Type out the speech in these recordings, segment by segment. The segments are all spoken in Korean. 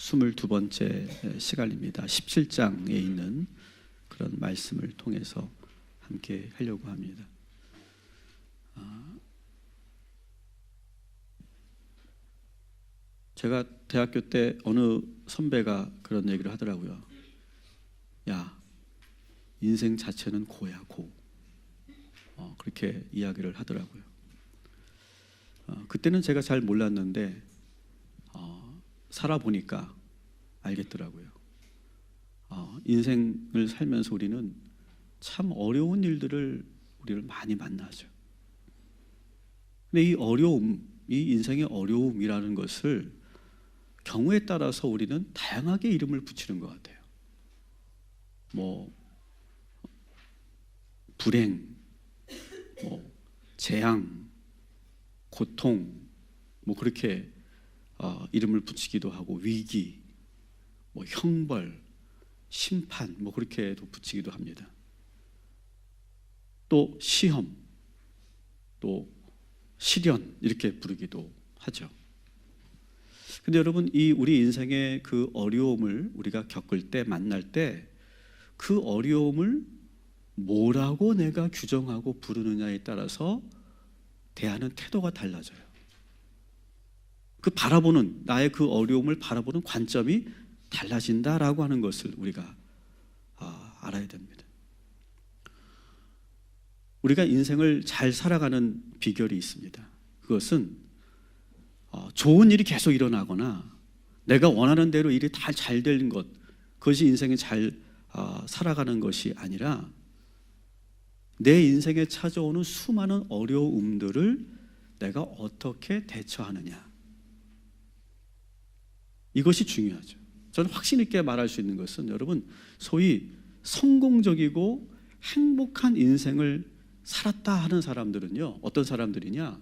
22번째 시간입니다. 17장에 있는 그런 말씀을 통해서 함께 하려고 합니다. 제가 대학교 때 어느 선배가 그런 얘기를 하더라고요. 야, 인생 자체는 고야, 고. 그렇게 이야기를 하더라고요. 그때는 제가 잘 몰랐는데 살아보니까 알겠더라고요. 인생을 살면서 우리는 참 어려운 일들을 우리를 많이 만나죠. 근데 이 어려움, 이 인생의 어려움이라는 것을 경우에 따라서 우리는 다양하게 이름을 붙이는 것 같아요. 불행, 재앙, 고통, 그렇게 이름을 붙이기도 하고, 위기, 형벌, 심판, 그렇게도 붙이기도 합니다. 또 시험, 또 시련, 이렇게 부르기도 하죠. 근데 여러분, 이 우리 인생의 그 어려움을 우리가 겪을 때, 만날 때 그 어려움을 뭐라고 내가 규정하고 부르느냐에 따라서 대하는 태도가 달라져요. 그 바라보는, 나의 그 어려움을 바라보는 관점이 달라진다라고 하는 것을 우리가 알아야 됩니다. 우리가 인생을 잘 살아가는 비결이 있습니다. 그것은 좋은 일이 계속 일어나거나 내가 원하는 대로 일이 다 잘 되는 것, 그것이 인생이 잘 살아가는 것이 아니라 내 인생에 찾아오는 수많은 어려움들을 내가 어떻게 대처하느냐, 이것이 중요하죠. 저는 확신 있게 말할 수 있는 것은, 여러분, 소위 성공적이고 행복한 인생을 살았다 하는 사람들은요, 어떤 사람들이냐,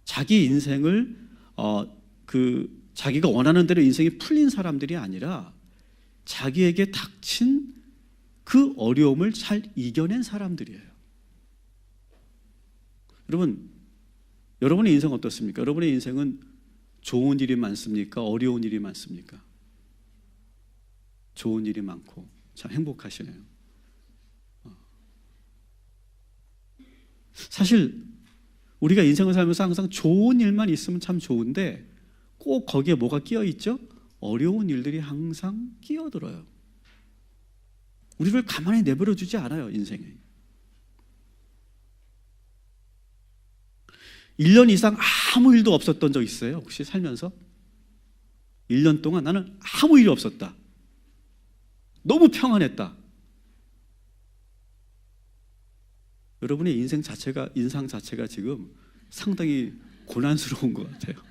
자기 인생을 자기가 원하는 대로 인생이 풀린 사람들이 아니라 자기에게 닥친 그 어려움을 잘 이겨낸 사람들이에요. 여러분의 인생 어떻습니까? 여러분의 인생은 좋은 일이 많습니까? 어려운 일이 많습니까? 좋은 일이 많고 참 행복하시네요. 사실 우리가 인생을 살면서 항상 좋은 일만 있으면 참 좋은데, 꼭 거기에 뭐가 끼어 있죠? 어려운 일들이 항상 끼어들어요. 우리를 가만히 내버려 두지 않아요, 인생에. 1년 이상 아무 일도 없었던 적 있어요? 혹시 살면서? 1년 동안 나는 아무 일이 없었다, 너무 평안했다. 여러분의 인상 자체가 지금 상당히 고난스러운 것 같아요.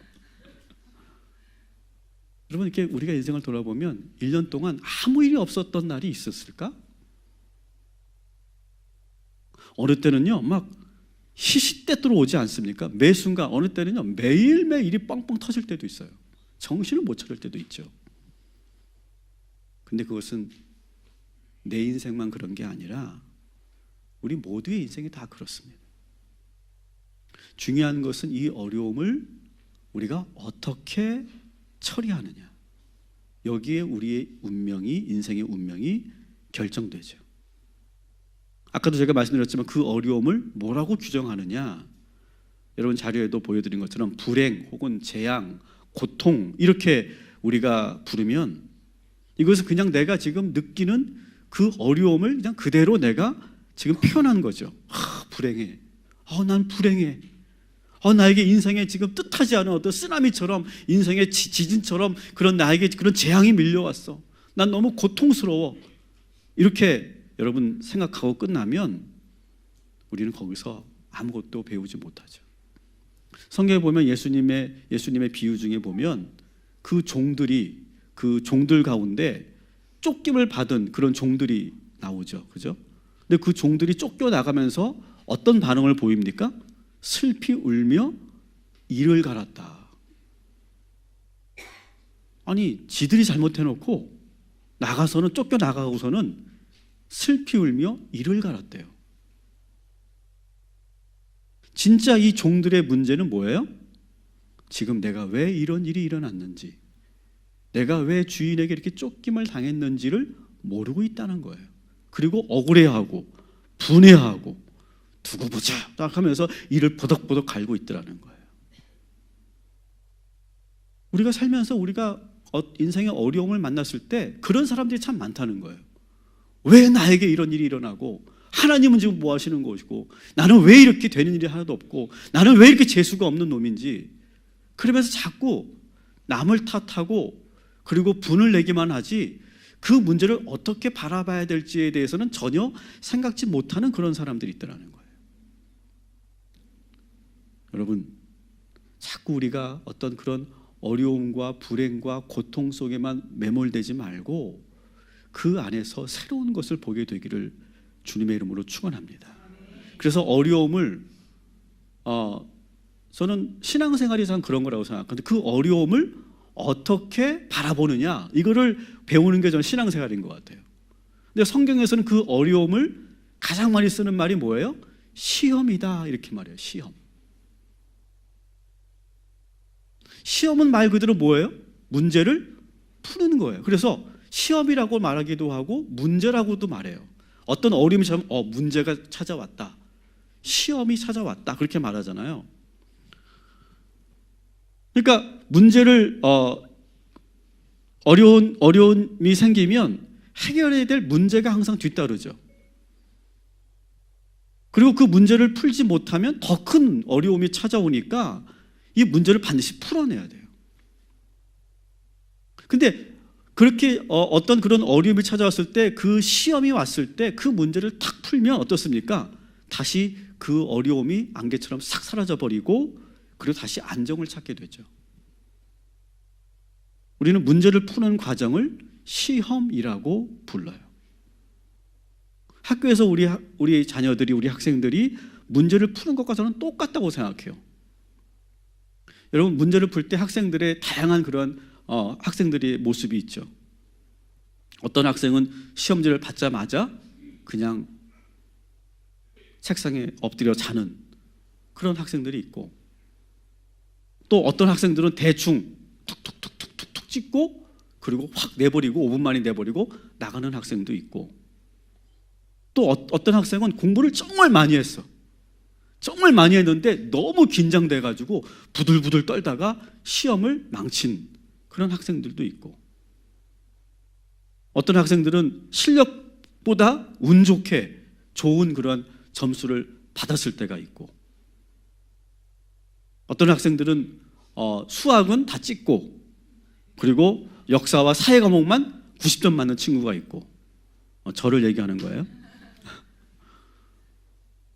여러분, 이렇게 우리가 인생을 돌아보면 1년 동안 아무 일이 없었던 날이 있었을까? 어느 때는요, 막 시시때때로 오지 않습니까? 매 순간, 어느 때는요, 매일매일 일이 뻥뻥 터질 때도 있어요. 정신을 못 차릴 때도 있죠. 근데 그것은 내 인생만 그런 게 아니라 우리 모두의 인생이 다 그렇습니다. 중요한 것은 이 어려움을 우리가 어떻게 처리하느냐, 여기에 우리의 운명이, 인생의 운명이 결정되죠. 아까도 제가 말씀드렸지만 그 어려움을 뭐라고 규정하느냐, 여러분 자료에도 보여드린 것처럼 불행 혹은 재앙, 고통, 이렇게 우리가 부르면 이것은 그냥 내가 지금 느끼는 그 어려움을 그냥 그대로 내가 지금 표현한 거죠. 불행해. 난 불행해. 나에게 인생에 지금 뜻하지 않은 어떤 쓰나미처럼, 인생의 지진처럼 나에게 그런 재앙이 밀려왔어. 난 너무 고통스러워. 이렇게 여러분 생각하고 끝나면 우리는 거기서 아무것도 배우지 못하죠. 성경에 보면 예수님의 비유 중에 보면 그 종들 가운데 쫓김을 받은 그런 종들이 나오죠. 그죠? 근데 그 종들이 쫓겨나가면서 어떤 반응을 보입니까? 슬피 울며 이를 갈았다. 아니, 지들이 잘못해놓고 쫓겨나가고서는 슬피 울며 이를 갈았대요. 진짜 이 종들의 문제는 뭐예요? 지금 내가 왜 이런 일이 일어났는지, 내가 왜 주인에게 이렇게 쫓김을 당했는지를 모르고 있다는 거예요. 그리고 억울해하고 분해하고 두고 보자 딱 하면서 이를 보덕보덕 갈고 있더라는 거예요. 우리가 살면서 우리가 인생의 어려움을 만났을 때 그런 사람들이 참 많다는 거예요. 왜 나에게 이런 일이 일어나고, 하나님은 지금 뭐 하시는 것이고, 나는 왜 이렇게 되는 일이 하나도 없고, 나는 왜 이렇게 재수가 없는 놈인지, 그러면서 자꾸 남을 탓하고 그리고 분을 내기만 하지 그 문제를 어떻게 바라봐야 될지에 대해서는 전혀 생각지 못하는 그런 사람들이 있더라는 거예요. 여러분, 자꾸 우리가 어떤 그런 어려움과 불행과 고통 속에만 매몰되지 말고 그 안에서 새로운 것을 보게 되기를 주님의 이름으로 축원합니다. 그래서 어려움을 저는 신앙생활이 참 그런 거라고 생각하는데, 그 어려움을 어떻게 바라보느냐, 이거를 배우는 게 저는 신앙생활인 것 같아요. 근데 성경에서는 그 어려움을 가장 많이 쓰는 말이 뭐예요? 시험이다, 이렇게 말해요. 시험. 시험은 말 그대로 뭐예요? 문제를 푸는 거예요. 그래서 시험이라고 말하기도 하고 문제라고도 말해요. 어떤 어려움이 찾아오면 문제가 찾아왔다, 시험이 찾아왔다, 그렇게 말하잖아요. 그러니까 문제를 어려움이 생기면 해결해야 될 문제가 항상 뒤따르죠. 그리고 그 문제를 풀지 못하면 더 큰 어려움이 찾아오니까 이 문제를 반드시 풀어내야 돼요. 근데 그렇게 어떤 그런 어려움이 찾아왔을 때, 그 시험이 왔을 때 그 문제를 탁 풀면 어떻습니까? 다시 그 어려움이 안개처럼 싹 사라져버리고 그리고 다시 안정을 찾게 되죠. 우리는 문제를 푸는 과정을 시험이라고 불러요. 학교에서 우리 자녀들이, 우리 학생들이 문제를 푸는 것과 저는 똑같다고 생각해요. 여러분, 문제를 풀 때 학생들의 다양한 그런 학생들의 모습이 있죠. 어떤 학생은 시험지를 받자마자 그냥 책상에 엎드려 자는 그런 학생들이 있고, 또 어떤 학생들은 대충 툭툭툭툭툭 찍고 그리고 확 내버리고 5분 만에 내버리고 나가는 학생도 있고, 또 어떤 학생은 공부를 정말 많이 했어. 정말 많이 했는데 너무 긴장돼가지고 부들부들 떨다가 시험을 망친 그런 학생들도 있고, 어떤 학생들은 실력보다 운 좋게 좋은 그런 점수를 받았을 때가 있고, 어떤 학생들은 수학은 다 찍고 그리고 역사와 사회 과목만 90점 맞는 친구가 있고, 저를 얘기하는 거예요.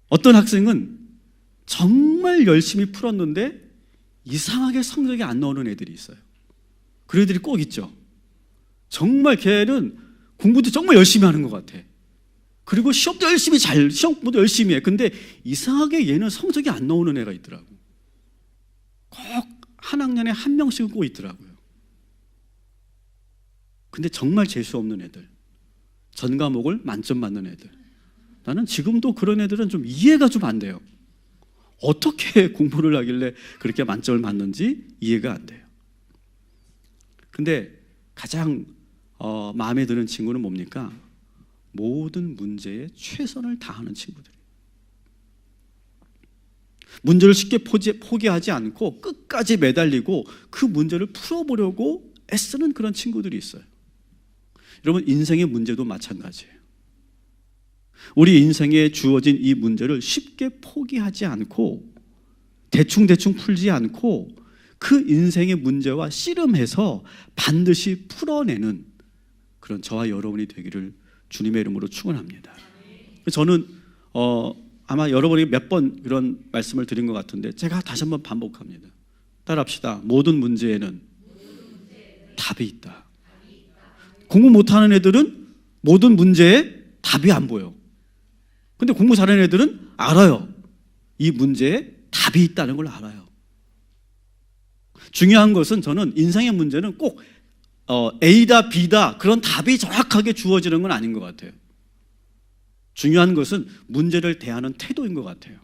어떤 학생은 정말 열심히 풀었는데 이상하게 성적이 안 나오는 애들이 있어요. 그런 애들이 꼭 있죠. 정말 걔는 공부도 정말 열심히 하는 것 같아. 그리고 시험도 시험도 열심히 해. 근데 이상하게 얘는 성적이 안 나오는 애가 있더라고. 꼭 한 학년에 한 명씩은 꼭 있더라고요. 근데 정말 재수 없는 애들, 전 과목을 만점 맞는 애들, 나는 지금도 그런 애들은 좀 이해가 좀 안 돼요. 어떻게 공부를 하길래 그렇게 만점을 맞는지 이해가 안 돼요. 근데 가장 마음에 드는 친구는 뭡니까? 모든 문제에 최선을 다하는 친구들이에요. 문제를 쉽게 포기하지 않고 끝까지 매달리고 그 문제를 풀어보려고 애쓰는 그런 친구들이 있어요. 여러분, 인생의 문제도 마찬가지예요. 우리 인생에 주어진 이 문제를 쉽게 포기하지 않고 대충대충 풀지 않고 그 인생의 문제와 씨름해서 반드시 풀어내는 그런 저와 여러분이 되기를 주님의 이름으로 축원합니다. 저는 아마 여러분이 몇 번 이런 말씀을 드린 것 같은데 제가 다시 한번 반복합니다. 따라합시다. 모든 문제에는 답이 있다. 공부 못하는 애들은 모든 문제에 답이 안 보여. 근데 공부 잘하는 애들은 알아요. 이 문제에 답이 있다는 걸 알아요. 중요한 것은, 저는 인생의 문제는 꼭 A다 B다 그런 답이 정확하게 주어지는 건 아닌 것 같아요. 중요한 것은 문제를 대하는 태도인 것 같아요.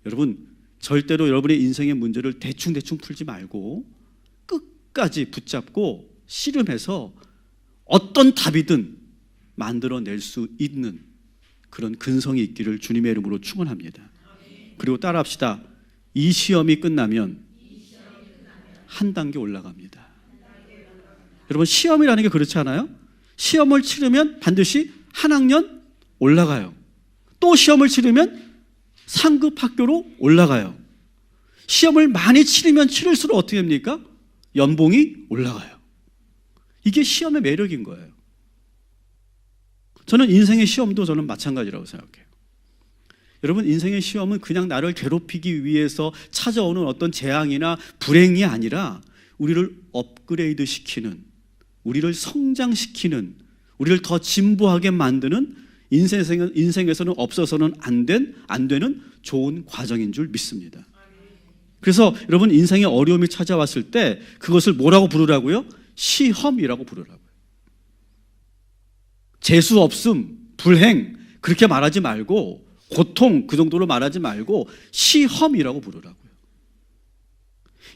여러분, 절대로 여러분의 인생의 문제를 대충대충 풀지 말고 끝까지 붙잡고 씨름해서 어떤 답이든 만들어낼 수 있는 그런 근성이 있기를 주님의 이름으로 축원합니다. 그리고 따라합시다. 이 시험이 끝나면 한 단계 올라갑니다. 여러분, 시험이라는 게 그렇지 않아요? 시험을 치르면 반드시 한 학년 올라가요. 또 시험을 치르면 상급 학교로 올라가요. 시험을 많이 치르면 치를수록 어떻게 됩니까? 연봉이 올라가요. 이게 시험의 매력인 거예요. 저는 인생의 시험도 저는 마찬가지라고 생각해요. 여러분, 인생의 시험은 그냥 나를 괴롭히기 위해서 찾아오는 어떤 재앙이나 불행이 아니라 우리를 업그레이드 시키는, 우리를 성장시키는, 우리를 더 진보하게 만드는 인생에서는 없어서는 안 되는 좋은 과정인 줄 믿습니다. 그래서 여러분, 인생의 어려움이 찾아왔을 때 그것을 뭐라고 부르라고요? 시험이라고 부르라고요. 재수 없음, 불행 그렇게 말하지 말고, 고통 그 정도로 말하지 말고 시험이라고 부르라고요.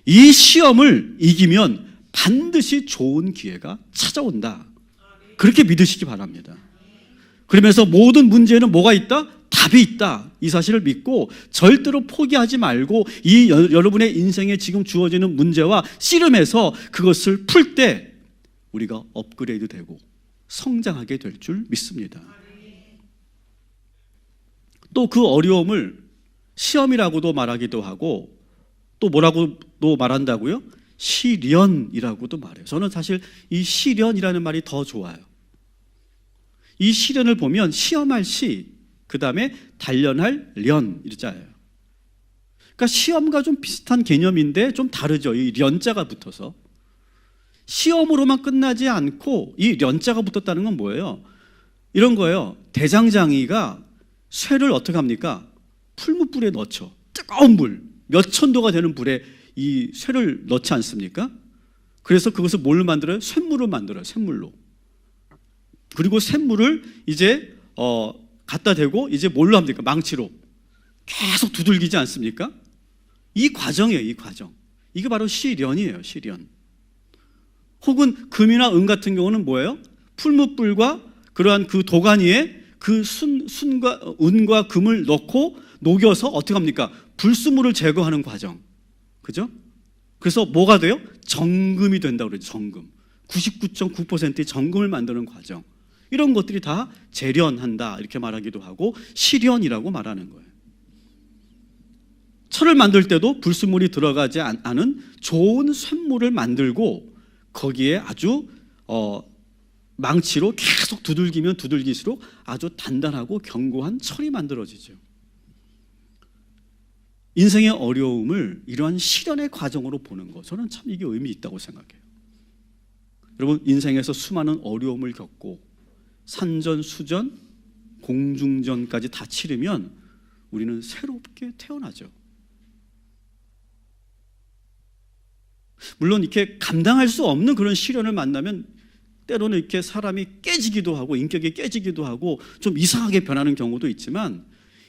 이 시험을 이기면 반드시 좋은 기회가 찾아온다. 그렇게 믿으시기 바랍니다. 그러면서 모든 문제에는 뭐가 있다? 답이 있다. 이 사실을 믿고 절대로 포기하지 말고 이 여러분의 인생에 지금 주어지는 문제와 씨름해서 그것을 풀 때 우리가 업그레이드 되고 성장하게 될 줄 믿습니다. 또 그 어려움을 시험이라고도 말하기도 하고 또 뭐라고도 말한다고요? 시련이라고도 말해요. 저는 사실 이 시련이라는 말이 더 좋아요. 이 시련을 보면 시험할 시, 그 다음에 단련할 련 이자예요. 그러니까 시험과 좀 비슷한 개념인데 좀 다르죠. 이 련자가 붙어서. 시험으로만 끝나지 않고 이 련자가 붙었다는 건 뭐예요? 이런 거예요. 대장장이가 쇠를 어떻게 합니까? 풀무불에 넣죠. 뜨거운 물, 몇 천도가 되는 불에 이 쇠를 넣지 않습니까? 그래서 그것을 뭘로 만들어요? 쇳물을 만들어요. 쇳물로. 그리고 쇳물을 이제 갖다 대고 이제 뭘로 합니까? 망치로 계속 두들기지 않습니까? 이 과정이에요. 이 과정. 이게 바로 시련이에요. 시련. 혹은 금이나 은 같은 경우는 뭐예요? 풀무불과 그러한 그 도가니에 그 은과 금을 넣고 녹여서 어떻게 합니까? 불순물을 제거하는 과정. 그죠? 그래서 뭐가 돼요? 정금이 된다고 그러죠. 정금. 99.9%의 정금을 만드는 과정. 이런 것들이 다 재련한다 이렇게 말하기도 하고 시련이라고 말하는 거예요. 철을 만들 때도 불순물이 들어가지 않은 좋은 쇳물을 만들고 거기에 아주 망치로 계속 두들기면 두들기수록 아주 단단하고 견고한 철이 만들어지죠. 인생의 어려움을 이러한 시련의 과정으로 보는 거, 저는 참 이게 의미 있다고 생각해요. 여러분, 인생에서 수많은 어려움을 겪고 산전, 수전, 공중전까지 다 치르면 우리는 새롭게 태어나죠. 물론 이렇게 감당할 수 없는 그런 시련을 만나면 때로는 이렇게 사람이 깨지기도 하고 인격이 깨지기도 하고 좀 이상하게 변하는 경우도 있지만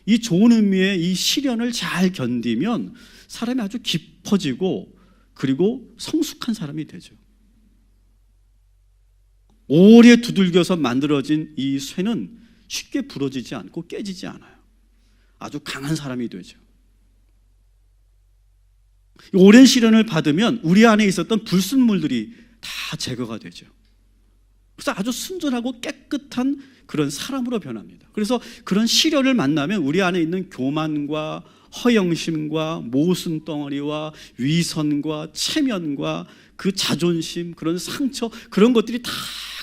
이 좋은 의미의 이 시련을 잘 견디면 사람이 아주 깊어지고 그리고 성숙한 사람이 되죠. 오래 두들겨서 만들어진 이 쇠는 쉽게 부러지지 않고 깨지지 않아요. 아주 강한 사람이 되죠. 오랜 시련을 받으면 우리 안에 있었던 불순물들이 다 제거가 되죠. 그래서 아주 순전하고 깨끗한 그런 사람으로 변합니다. 그래서 그런 시련을 만나면 우리 안에 있는 교만과 허영심과 모순덩어리와 위선과 체면과 그 자존심, 그런 상처, 그런 것들이 다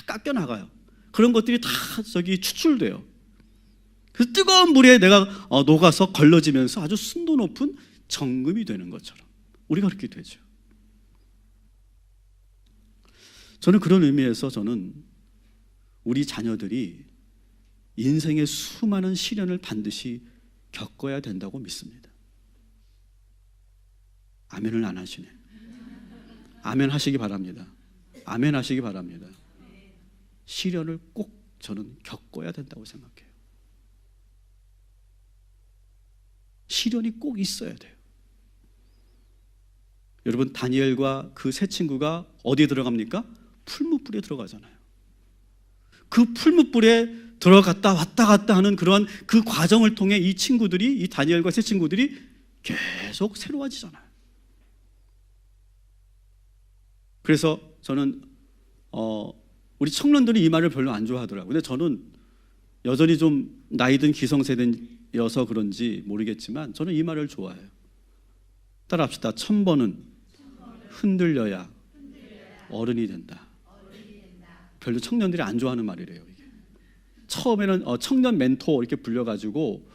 깎여나가요. 그런 것들이 다 추출돼요. 그래서 뜨거운 물에 내가 녹아서 걸러지면서 아주 순도 높은 정금이 되는 것처럼 우리가 그렇게 되죠. 저는 그런 의미에서 저는 우리 자녀들이 인생의 수많은 시련을 반드시 겪어야 된다고 믿습니다. 아멘을 안 하시네. 아멘 하시기 바랍니다. 아멘 하시기 바랍니다. 시련을 꼭 저는 겪어야 된다고 생각해요. 시련이 꼭 있어야 돼요. 여러분 다니엘과 그 세 친구가 어디에 들어갑니까? 풀무불에 들어가잖아요. 그 풀무불에 들어갔다 왔다 갔다 하는 그런 그 과정을 통해 이 친구들이, 이 다니엘과 세 친구들이 계속 새로워지잖아요. 그래서 저는 우리 청년들이 이 말을 별로 안 좋아하더라고요. 근데 저는 여전히 좀 나이든 기성세대여서 그런지 모르겠지만 저는 이 말을 좋아해요. 따라합시다. 1000번은 흔들려야 어른이 된다. 별로 청년들이 안 좋아하는 말이래요. 이게. 처음에는 청년 멘토 이렇게 불려가지고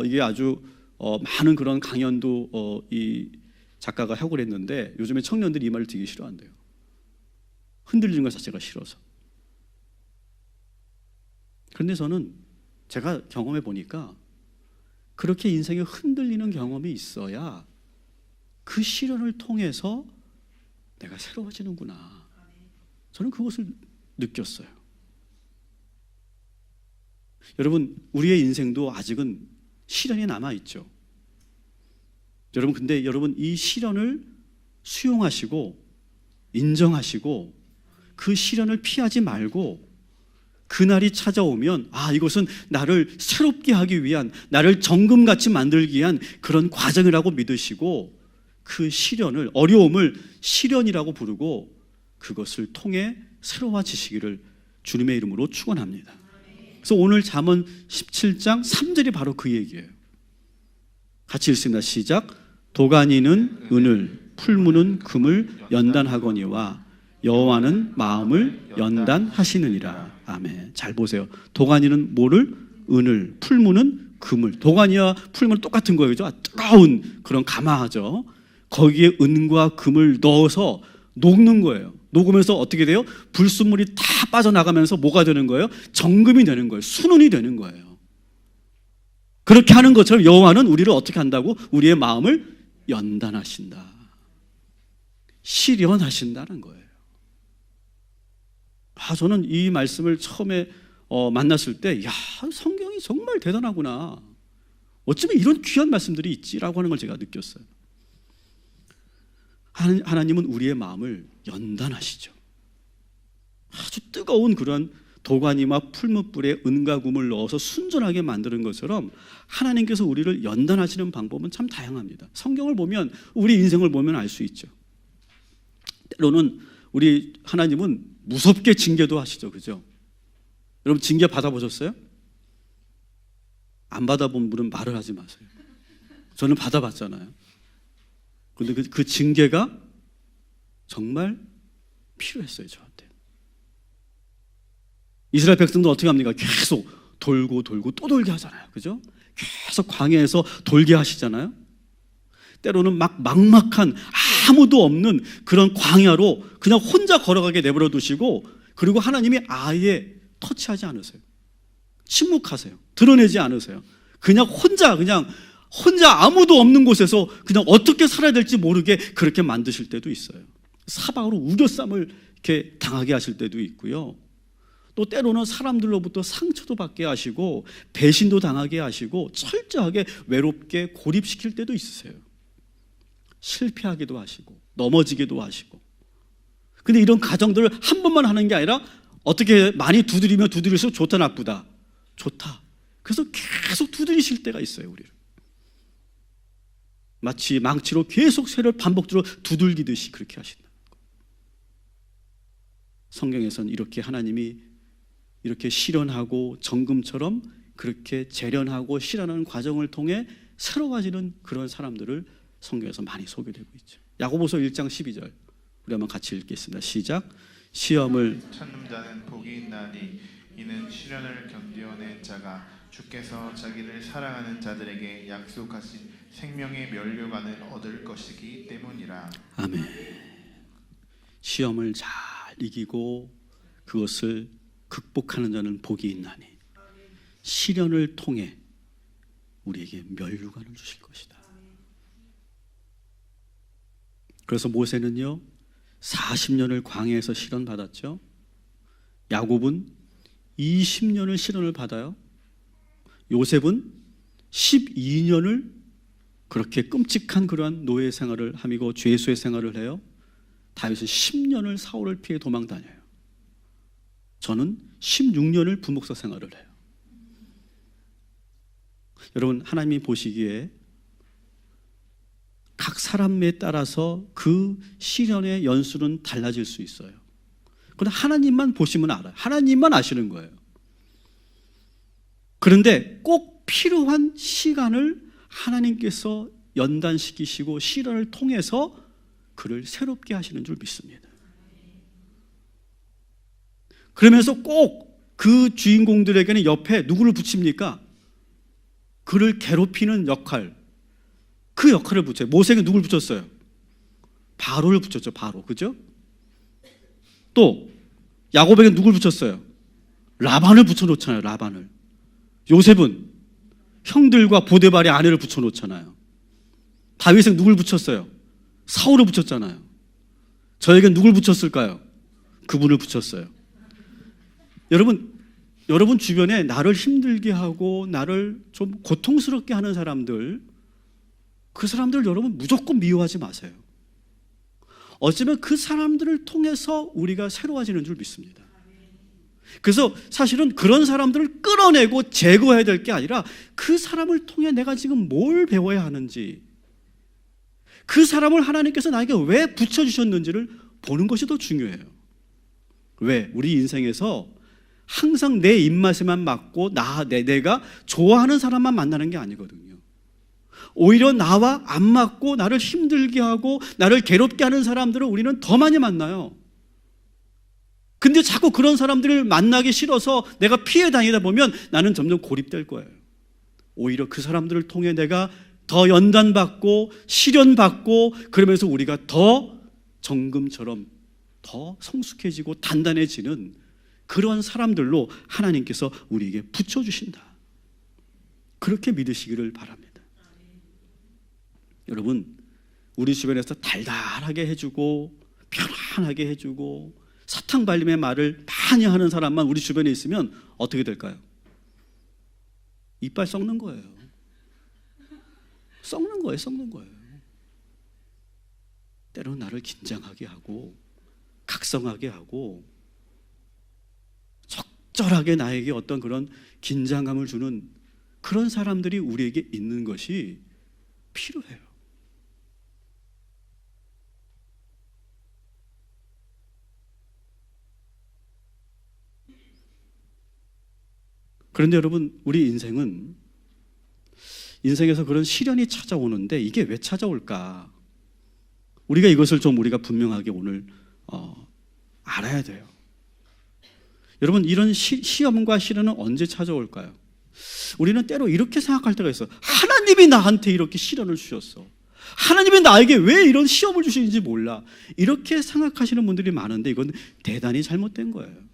이게 아주 많은 그런 강연도 이 작가가 하고 그랬는데 요즘에 청년들이 이 말을 되게 싫어한대요. 흔들리는 것 자체가 싫어서. 그런데 저는 제가 경험해 보니까 그렇게 인생에 흔들리는 경험이 있어야 그 시련을 통해서 내가 새로워지는구나. 저는 그것을 느꼈어요. 여러분, 우리의 인생도 아직은 시련이 남아있죠. 여러분, 근데 여러분 이 시련을 수용하시고 인정하시고 그 시련을 피하지 말고 그날이 찾아오면 이것은 나를 새롭게 하기 위한, 나를 정금같이 만들기 위한 그런 과정이라고 믿으시고 그 시련을, 어려움을 시련이라고 부르고 그것을 통해 새로워지시기를 주님의 이름으로 축원합니다. 그래서 오늘 잠언 17장 3절이 바로 그 얘기예요. 같이 읽습니다. 시작. 도가니는 은을, 풀무는 금을 연단하거니와 여호와는 마음을 연단하시느니라. 아멘. 잘 보세요. 도가니는 뭐를? 은을, 풀무는 금을. 도가니와 풀무는 똑같은 거예요. 그죠? 뜨거운 그런 가마죠. 거기에 은과 금을 넣어서 녹는 거예요. 녹으면서 어떻게 돼요? 불순물이 다 빠져나가면서 뭐가 되는 거예요? 정금이 되는 거예요. 순은이 되는 거예요. 그렇게 하는 것처럼 여호와는 우리를 어떻게 한다고? 우리의 마음을 연단하신다. 시련하신다는 거예요. 저는 이 말씀을 처음에 만났을 때 성경이 정말 대단하구나. 어쩌면 이런 귀한 말씀들이 있지라고 하는 걸 제가 느꼈어요. 하나님은 우리의 마음을 연단하시죠. 아주 뜨거운 그런 도가니와 풀무불에 은과 금을 넣어서 순전하게 만드는 것처럼 하나님께서 우리를 연단하시는 방법은 참 다양합니다. 성경을 보면, 우리 인생을 보면 알 수 있죠. 때로는 우리 하나님은 무섭게 징계도 하시죠. 그죠? 여러분 징계 받아보셨어요? 안 받아본 분은 말을 하지 마세요. 저는 받아봤잖아요. 그런데 그 징계가 정말 필요했어요. 저한테. 이스라엘 백성도 어떻게 합니까? 계속 돌고 돌고 또 돌게 하잖아요. 그죠? 계속 광야에서 돌게 하시잖아요. 때로는 막막한 아무도 없는 그런 광야로 그냥 혼자 걸어가게 내버려 두시고, 그리고 하나님이 아예 터치하지 않으세요. 침묵하세요. 드러내지 않으세요. 그냥 혼자 아무도 없는 곳에서 그냥 어떻게 살아야 될지 모르게 그렇게 만드실 때도 있어요. 사방으로 우겨쌈을 이렇게 당하게 하실 때도 있고요. 또 때로는 사람들로부터 상처도 받게 하시고 배신도 당하게 하시고 철저하게 외롭게 고립시킬 때도 있으세요. 실패하기도 하시고 넘어지기도 하시고. 근데 이런 가정들을 한 번만 하는 게 아니라 어떻게 많이 두드리면 두드릴수록 좋다 나쁘다? 좋다. 그래서 계속 두드리실 때가 있어요. 우리를 마치 망치로 계속 쇠를 반복적으로 두들기듯이 그렇게 하신다. 성경에서는 이렇게 하나님이 이렇게 시련하고 정금처럼 그렇게 재련하고 실현하는 과정을 통해 새로워지는 그런 사람들을 성경에서 많이 소개되고 있죠. 야고보서 1장 12절 우리 한번 같이 읽겠습니다. 시작. 시험을 찾는 자는 복이 있나니 이는 시련을 견디어낸 자가 주께서 자기를 사랑하는 자들에게 약속하신 생명의 면류관을 얻을 것이기 때문이라. 아멘. 시험을 잘 이기고 그것을 극복하는 자는 복이 있나니 시련을 통해 우리에게 면류관을 주실 것이다. 그래서 모세는요 40년을 광야에서 시련 받았죠. 야곱은 20년을 시련을 받아요. 요셉은 12년을 그렇게 끔찍한 그러한 노예 생활을 하고 죄수의 생활을 해요. 다윗은 10년을 사울을 피해 도망 다녀요. 저는 16년을 부목사 생활을 해요. 여러분, 하나님이 보시기에 각 사람에 따라서 그 시련의 연수는 달라질 수 있어요. 그런데 하나님만 보시면 알아요. 하나님만 아시는 거예요. 그런데 꼭 필요한 시간을 하나님께서 연단시키시고 시련을 통해서 그를 새롭게 하시는 줄 믿습니다. 그러면서 꼭 그 주인공들에게는 옆에 누구를 붙입니까? 그를 괴롭히는 역할, 그 역할을 붙여요. 모세에게 누굴 붙였어요? 바로를 붙였죠. 바로, 그죠? 또 야곱에게 누굴 붙였어요? 라반을 붙여놓잖아요. 라반을. 요셉은 형들과 보데발의 아내를 붙여놓잖아요. 다윗은 누굴 붙였어요? 사울을 붙였잖아요. 저에겐 누굴 붙였을까요? 그분을 붙였어요. 여러분 주변에 나를 힘들게 하고 나를 좀 고통스럽게 하는 사람들, 그 사람들 여러분 무조건 미워하지 마세요. 어쩌면 그 사람들을 통해서 우리가 새로워지는 줄 믿습니다. 그래서 사실은 그런 사람들을 끌어내고 제거해야 될 게 아니라 그 사람을 통해 내가 지금 뭘 배워야 하는지, 그 사람을 하나님께서 나에게 왜 붙여주셨는지를 보는 것이 더 중요해요. 왜? 우리 인생에서 항상 내 입맛에만 맞고 내가 좋아하는 사람만 만나는 게 아니거든요. 오히려 나와 안 맞고 나를 힘들게 하고 나를 괴롭게 하는 사람들을 우리는 더 많이 만나요. 근데 자꾸 그런 사람들을 만나기 싫어서 내가 피해 다니다 보면 나는 점점 고립될 거예요. 오히려 그 사람들을 통해 내가 더 연단받고 시련받고 그러면서 우리가 더 정금처럼 더 성숙해지고 단단해지는 그런 사람들로 하나님께서 우리에게 붙여주신다. 그렇게 믿으시기를 바랍니다. 여러분, 우리 주변에서 달달하게 해주고 편안하게 해주고 사탕발림의 말을 많이 하는 사람만 우리 주변에 있으면 어떻게 될까요? 이빨 썩는 거예요. 썩는 거예요. 때로는 나를 긴장하게 하고 각성하게 하고 적절하게 나에게 어떤 그런 긴장감을 주는 그런 사람들이 우리에게 있는 것이 필요해요. 그런데 여러분, 우리 인생에서 그런 시련이 찾아오는데 이게 왜 찾아올까? 우리가 이것을 좀 우리가 분명하게 오늘 알아야 돼요. 여러분, 이런 시험과 시련은 언제 찾아올까요? 우리는 때로 이렇게 생각할 때가 있어요. 하나님이 나한테 이렇게 시련을 주셨어. 하나님이 나에게 왜 이런 시험을 주시는지 몰라. 이렇게 생각하시는 분들이 많은데 이건 대단히 잘못된 거예요.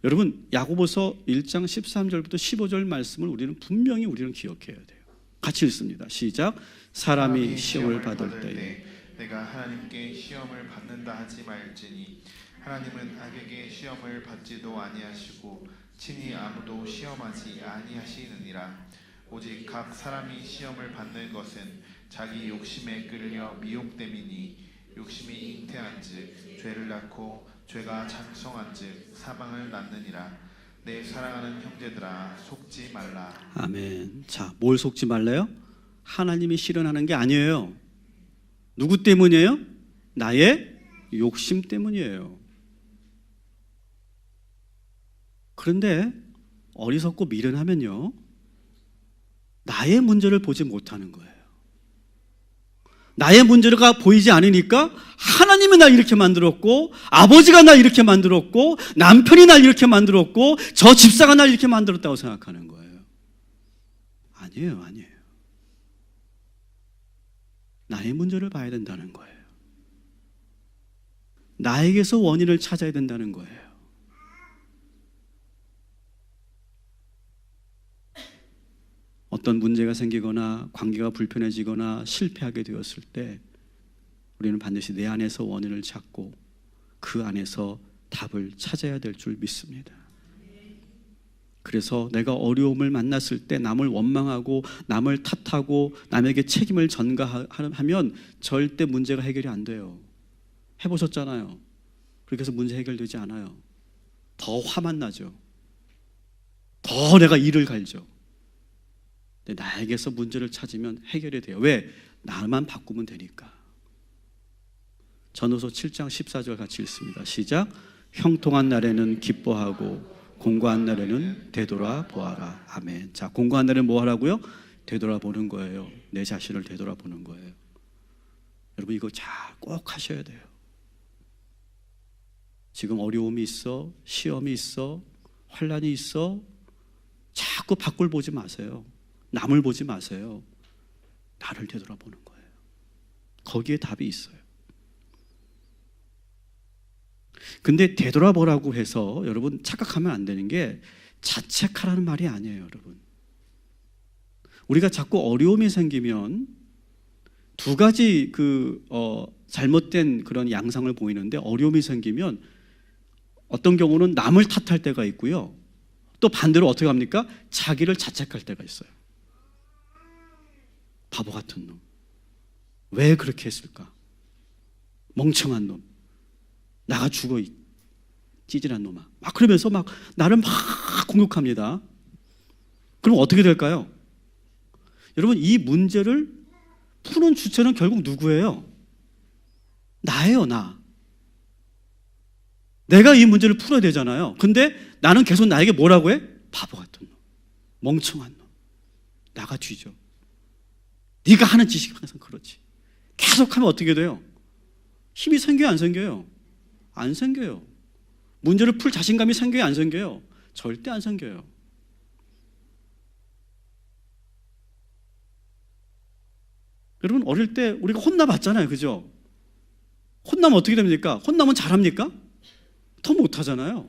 여러분, 야고보서 1장 13절부터 15절 말씀을 우리는 분명히 기억해야 돼요. 같이 읽습니다. 시작. 사람이 시험을 받을 때에 내가 하나님께 시험을 받는다 하지 말지니 하나님은 악에게 시험을 받지도 아니하시고 친히 아무도 시험하지 아니하시느니라. 오직 각 사람이 시험을 받는 것은 자기 욕심에 끌려 미혹됨이니 욕심이 잉태한즉 죄를 낳고 죄가 장성한즉 사망을 낳느니라. 내 사랑하는 형제들아, 속지 말라. 아멘. 자, 뭘 속지 말래요? 하나님이 실현하는 게 아니에요. 누구 때문이에요? 나의 욕심 때문이에요. 그런데 어리석고 미련하면요, 나의 문제를 보지 못하는 거예요. 나의 문제가 보이지 않으니까 하나님이 날 이렇게 만들었고 아버지가 날 이렇게 만들었고 남편이 날 이렇게 만들었고 저 집사가 날 이렇게 만들었다고 생각하는 거예요. 아니에요. 나의 문제를 봐야 된다는 거예요. 나에게서 원인을 찾아야 된다는 거예요. 어떤 문제가 생기거나 관계가 불편해지거나 실패하게 되었을 때 우리는 반드시 내 안에서 원인을 찾고 그 안에서 답을 찾아야 될 줄 믿습니다. 그래서 내가 어려움을 만났을 때 남을 원망하고 남을 탓하고 남에게 책임을 전가하면 절대 문제가 해결이 안 돼요. 해보셨잖아요. 그렇게 해서 문제 해결되지 않아요. 더 화만 나죠. 더 내가 이를 갈죠. 근데 나에게서 문제를 찾으면 해결이 돼요. 왜? 나만 바꾸면 되니까. 전후서 7장 14절 같이 읽습니다. 시작. 형통한 날에는 기뻐하고 공고한 날에는 되돌아보아라. 아멘. 자, 공고한 날에는 뭐 하라고요? 되돌아보는 거예요. 내 자신을 되돌아보는 거예요. 여러분 이거 잘 꼭 하셔야 돼요. 지금 어려움이 있어, 시험이 있어, 환난이 있어, 자꾸 밖을 보지 마세요. 남을 보지 마세요. 나를 되돌아보는 거예요. 거기에 답이 있어요. 근데 되돌아보라고 해서 여러분 착각하면 안 되는 게 자책하라는 말이 아니에요, 여러분. 우리가 자꾸 어려움이 생기면 두 가지 잘못된 그런 양상을 보이는데, 어려움이 생기면 어떤 경우는 남을 탓할 때가 있고요. 또 반대로 어떻게 합니까? 자기를 자책할 때가 있어요. 바보 같은 놈. 왜 그렇게 했을까? 멍청한 놈. 나가 죽어, 찌질한 놈아. 막 그러면서 막 나를 막 공격합니다. 그럼 어떻게 될까요? 여러분, 이 문제를 푸는 주체는 결국 누구예요? 나예요, 나. 내가 이 문제를 풀어야 되잖아요. 근데 나는 계속 나에게 뭐라고 해? 바보 같은 놈, 멍청한 놈, 나가 뒤져. 네가 하는 짓이 항상 그렇지. 계속하면 어떻게 돼요? 힘이 생겨요, 안 생겨요? 안 생겨요. 문제를 풀 자신감이 생겨요, 안 생겨요? 절대 안 생겨요. 여러분, 어릴 때 우리가 혼나봤잖아요, 그죠? 혼나면 어떻게 됩니까? 혼나면 잘합니까? 더 못하잖아요.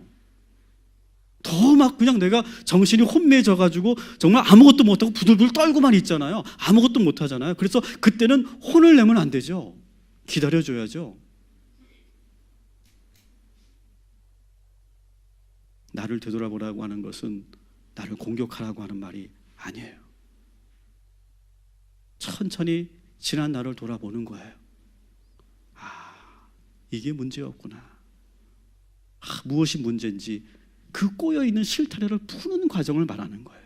더 막 그냥 내가 정신이 혼미해져가지고 정말 아무것도 못하고 부들부들 떨고만 있잖아요. 아무것도 못하잖아요. 그래서 그때는 혼을 내면 안 되죠. 기다려줘야죠. 나를 되돌아보라고 하는 것은 나를 공격하라고 하는 말이 아니에요. 천천히 지난 나를 돌아보는 거예요. 아, 이게 문제였구나. 무엇이 문제인지 그 꼬여있는 실타래를 푸는 과정을 말하는 거예요.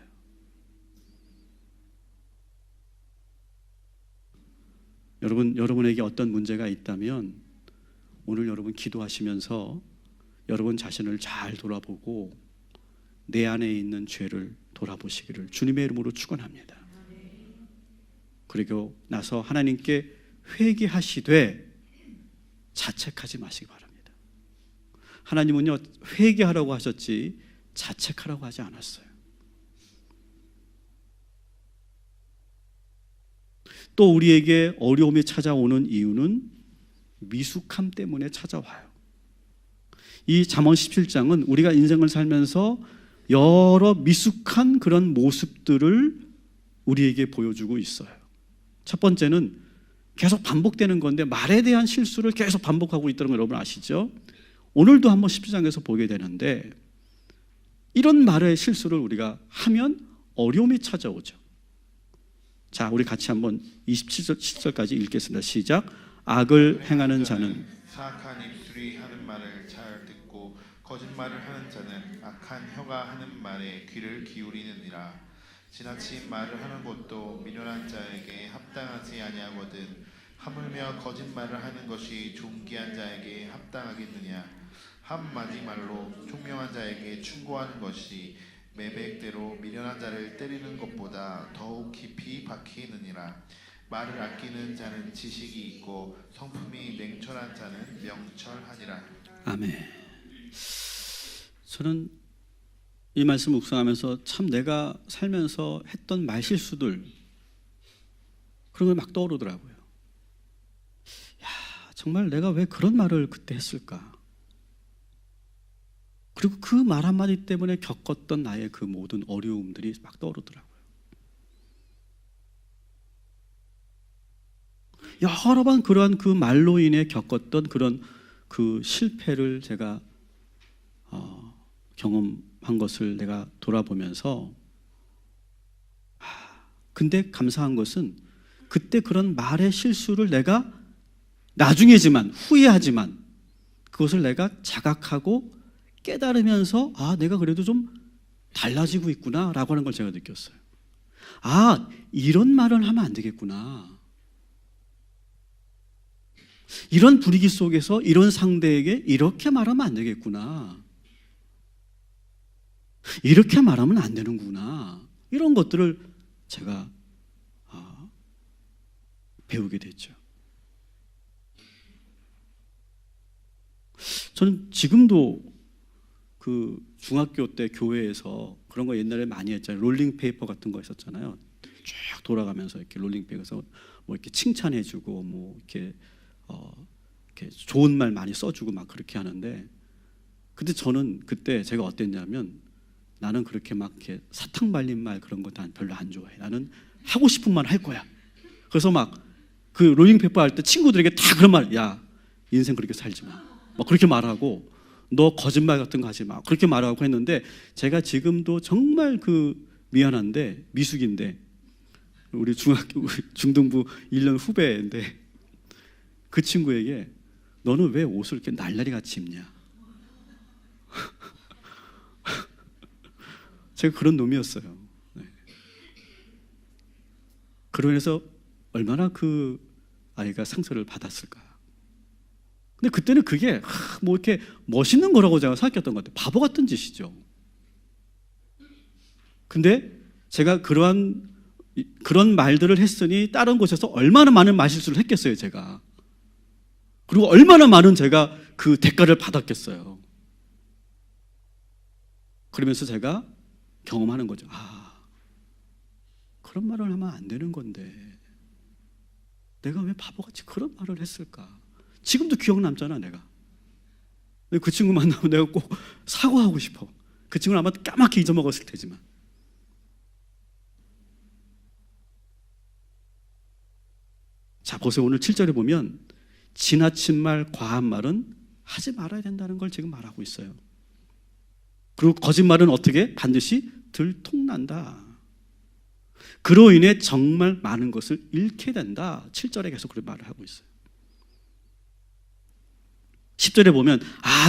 여러분에게 어떤 문제가 있다면 오늘 여러분 기도하시면서 여러분 자신을 잘 돌아보고 내 안에 있는 죄를 돌아보시기를 주님의 이름으로 축원합니다. 그리고 나서 하나님께 회개하시되 자책하지 마시기 바랍니다. 하나님은요, 회개하라고 하셨지 자책하라고 하지 않았어요. 또 우리에게 어려움이 찾아오는 이유는 미숙함 때문에 찾아와요. 이 잠언 17장은 우리가 인생을 살면서 여러 미숙한 그런 모습들을 우리에게 보여주고 있어요. 첫 번째는 계속 반복되는 건데 말에 대한 실수를 계속 반복하고 있다는 걸 여러분 아시죠? 오늘도 한번 17장에서 보게 되는데 이런 말의 실수를 우리가 하면 어려움이 찾아오죠. 자, 우리 같이 한번 27절까지 읽겠습니다. 시작. 악을 행하는 자는 사악한 입술이 하는 말을 잘 듣고 거짓말을 하는 자는 악한 혀가 하는 말에 귀를 기울이느니라. 지나친 말을 하는 것도 미련한 자에게 합당하지 아니하거든 하물며 거짓말을 하는 것이 존귀한 자에게 합당하겠느냐. 한마디 말로 총명한 자에게 충고하는 것이 매백대로 미련한 자를 때리는 것보다 더욱 깊이 박히느니라. 말을 아끼는 자는 지식이 있고 성품이 냉철한 자는 명철하니라. 아멘. 저는 이 말씀 묵상하면서 참 내가 살면서 했던 말실수들 그런 걸 막 떠오르더라고요. 야, 정말 내가 왜 그런 말을 그때 했을까? 그리고 그 말 한마디 때문에 겪었던 나의 그 모든 어려움들이 막 떠오르더라고요. 여러 번 그러한 그 말로 인해 겪었던 그런 그 실패를 제가 경험하게 것을 내가 돌아보면서 근데 감사한 것은 그때 그런 말의 실수를 내가 나중에지만 후회하지만 그것을 내가 자각하고 깨달으면서 내가 그래도 좀 달라지고 있구나 라고 하는 걸 제가 느꼈어요. 이런 말을 하면 안 되겠구나. 이런 분위기 속에서 이런 상대에게 이렇게 말하면 안 되겠구나. 이렇게 말하면 안 되는구나. 이런 것들을 제가 배우게 됐죠. 저는 지금도 그 중학교 때 교회에서 그런 거 옛날에 많이 했잖아요. 롤링페이퍼 같은 거 있었잖아요. 쭉 돌아가면서 이렇게 롤링페이퍼에서 뭐 이렇게 칭찬해주고 뭐 이렇게 좋은 말 많이 써주고 막 그렇게 하는데, 근데 저는 그때 제가 어땠냐면 나는 그렇게 막 이렇게 사탕 발린 말 그런 거 난 별로 안 좋아해. 나는 하고 싶은 말 할 거야. 그래서 막 그 롤링페이퍼 할 때 친구들에게 다 그런 말, 야 인생 그렇게 살지 마, 막 그렇게 말하고 너 거짓말 같은 거 하지 마 그렇게 말하고 했는데, 제가 지금도 정말 미안한데 미숙인데 우리 중등부 1년 후배인데 그 친구에게 너는 왜 옷을 이렇게 날라리 같이 입냐? 제가 그런 놈이었어요. 네. 그로 인해서 얼마나 그 아이가 상처를 받았을까. 근데 그때는 그게 뭐 이렇게 멋있는 거라고 제가 생각했던 것 같아요. 바보 같은 짓이죠. 근데 제가 그런 말들을 했으니 다른 곳에서 얼마나 많은 말실수를 했겠어요, 제가. 그리고 얼마나 많은 제가 그 대가를 받았겠어요. 그러면서 제가 경험하는 거죠. 그런 말을 하면 안 되는 건데 내가 왜 바보같이 그런 말을 했을까. 지금도 기억 남잖아, 내가. 그 친구 만나면 내가 꼭 사과하고 싶어. 그 친구는 아마 까맣게 잊어먹었을 테지만. 자, 보세요. 오늘 7절에 보면 지나친 말, 과한 말은 하지 말아야 된다는 걸 지금 말하고 있어요. 그리고 거짓말은 어떻게? 반드시 들통난다. 그로 인해 정말 많은 것을 잃게 된다. 7절에 계속 그런 말을 하고 있어요. 10절에 보면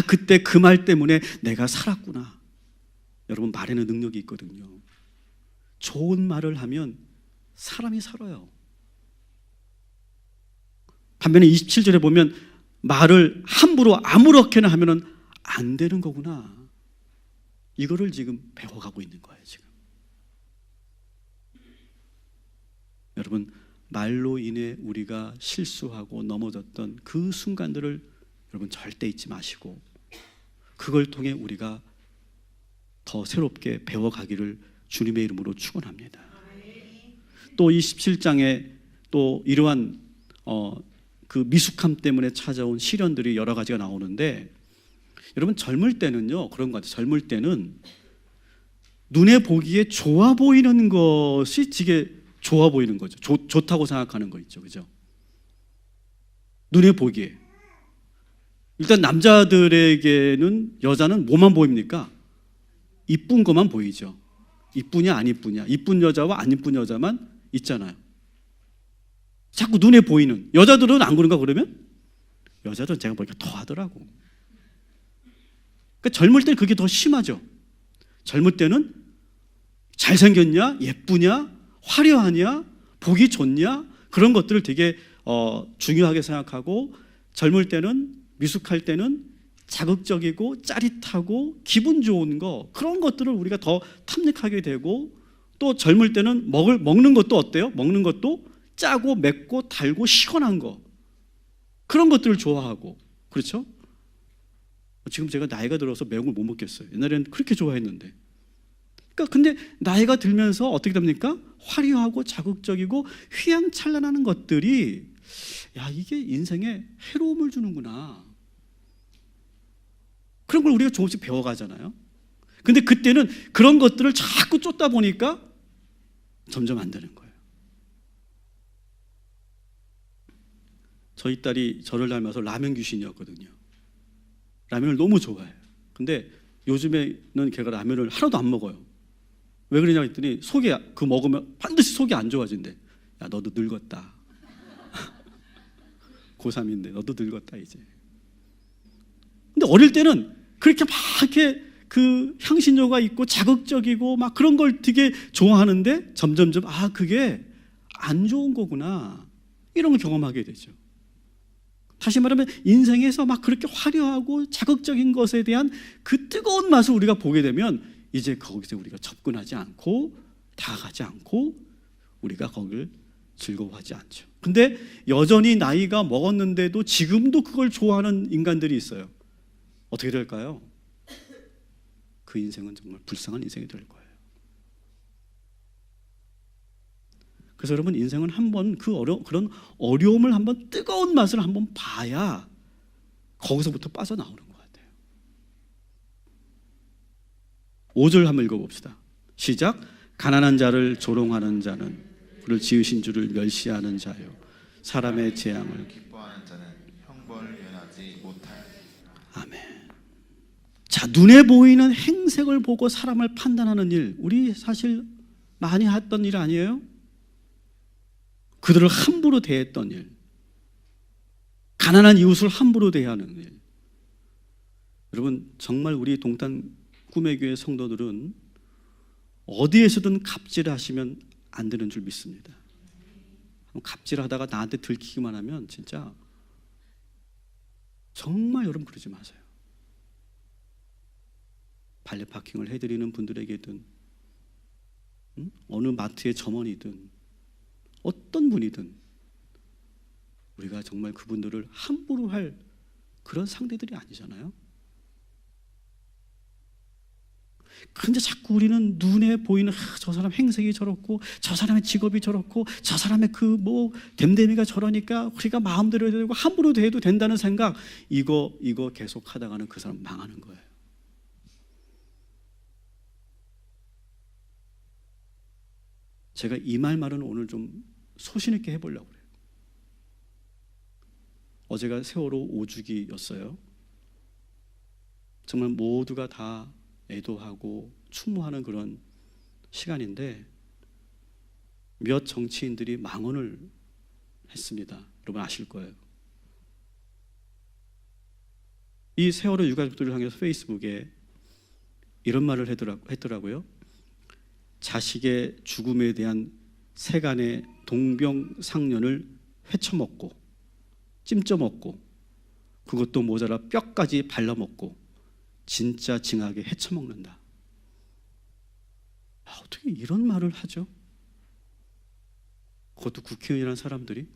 그때 그 말 때문에 내가 살았구나. 여러분, 말에는 능력이 있거든요. 좋은 말을 하면 사람이 살아요. 반면에 27절에 보면 말을 함부로 아무렇게나 하면 안 되는 거구나. 이거를 지금 배워가고 있는 거예요, 지금. 여러분, 말로 인해 우리가 실수하고 넘어졌던 그 순간들을 여러분 절대 잊지 마시고 그걸 통해 우리가 더 새롭게 배워가기를 주님의 이름으로 축원합니다. 또 27장에 또 이러한 그 미숙함 때문에 찾아온 시련들이 여러 가지가 나오는데, 여러분 젊을 때는요 그런 것 같아요. 젊을 때는 눈에 보기에 좋아 보이는 것이 되게 좋아 보이는 거죠. 좋다고 생각하는 거 있죠, 그죠? 눈에 보기에. 일단 남자들에게는 여자는 뭐만 보입니까? 이쁜 것만 보이죠. 이쁘냐 안 이쁘냐. 이쁜 여자와 안 이쁜 여자만 있잖아요. 자꾸 눈에 보이는. 여자들은 안 그런가 그러면? 여자들은 제가 보니까 더 하더라고. 그러니까 젊을 때는 그게 더 심하죠. 젊을 때는 잘생겼냐, 예쁘냐, 화려하냐, 보기 좋냐, 그런 것들을 되게 중요하게 생각하고, 젊을 때는, 미숙할 때는 자극적이고 짜릿하고 기분 좋은 거, 그런 것들을 우리가 더 탐닉하게 되고, 또 젊을 때는 먹는 것도 어때요? 먹는 것도 짜고 맵고 달고 시원한 거, 그런 것들을 좋아하고. 그렇죠? 지금 제가 나이가 들어서 매운 걸 못 먹겠어요. 옛날에는 그렇게 좋아했는데. 그러니까 근데 나이가 들면서 어떻게 됩니까? 화려하고 자극적이고 휘황찬란한 것들이, 야, 이게 인생에 해로움을 주는구나. 그런 걸 우리가 조금씩 배워가잖아요. 근데 그때는 그런 것들을 자꾸 쫓다 보니까 점점 안 되는 거예요. 저희 딸이 저를 닮아서 라면 귀신이었거든요. 라면을 너무 좋아해요. 근데 요즘에는 걔가 라면을 하나도 안 먹어요. 왜 그러냐 했더니 속이 그 먹으면 반드시 속이 안 좋아진대. 야, 너도 늙었다. 고3인데 너도 늙었다 이제. 근데 어릴 때는 그렇게 막 이렇게 그 향신료가 있고 자극적이고 막 그런 걸 되게 좋아하는데 점점점 그게 안 좋은 거구나 이런 걸 경험하게 되죠. 다시 말하면 인생에서 막 그렇게 화려하고 자극적인 것에 대한 그 뜨거운 맛을 우리가 보게 되면 이제 거기서 우리가 접근하지 않고 다가가지 않고 우리가 거기를 즐거워하지 않죠. 근데 여전히 나이가 먹었는데도 지금도 그걸 좋아하는 인간들이 있어요. 어떻게 될까요? 그 인생은 정말 불쌍한 인생이 될 거예요. 그래서 여러분, 인생은 한번 그런 어려움을 한번 뜨거운 맛을 한번 봐야 거기서부터 빠져나오는 것 같아요. 5절 한번 읽어봅시다. 시작. 가난한 자를 조롱하는 자는 그를 지으신 주를 멸시하는 자요, 사람의 재앙을 기뻐하는 자는 형벌을 면하지 못할. 아멘. 자, 눈에 보이는 행색을 보고 사람을 판단하는 일, 우리 사실 많이 했던 일 아니에요? 그들을 함부로 대했던 일, 가난한 이웃을 함부로 대하는 일. 여러분, 정말 우리 동탄 꿈의 교회 성도들은 어디에서든 갑질하시면 안 되는 줄 믿습니다. 갑질하다가 나한테 들키기만 하면 진짜 정말 여러분 그러지 마세요. 발레 파킹을 해드리는 분들에게든 어느 마트의 점원이든 어떤 분이든 우리가 정말 그분들을 함부로 할 그런 상대들이 아니잖아요. 그런데 자꾸 우리는 눈에 보이는 저 사람 행색이 저렇고 저 사람의 직업이 저렇고 저 사람의 그 댐댐이가 저러니까 우리가 마음대로 해도 되고 함부로 해도 된다는 생각, 이거 계속 하다가는 그 사람 망하는 거예요. 제가 이 말은 오늘 좀 소신 있게 해보려고 그래요. 어제가 세월호 5주기였어요. 정말 모두가 다 애도하고 추모하는 그런 시간인데 몇 정치인들이 망언을 했습니다. 여러분 아실 거예요. 이 세월호 유가족들을 향해서 페이스북에 이런 말을 했더라고요. 자식의 죽음에 대한 세간의 동병상련을 회쳐먹고 찜쪄먹고 그것도 모자라 뼈까지 발라먹고 진짜 징하게 헤쳐먹는다. 어떻게 이런 말을 하죠? 그것도 국회의원이라는 사람들이.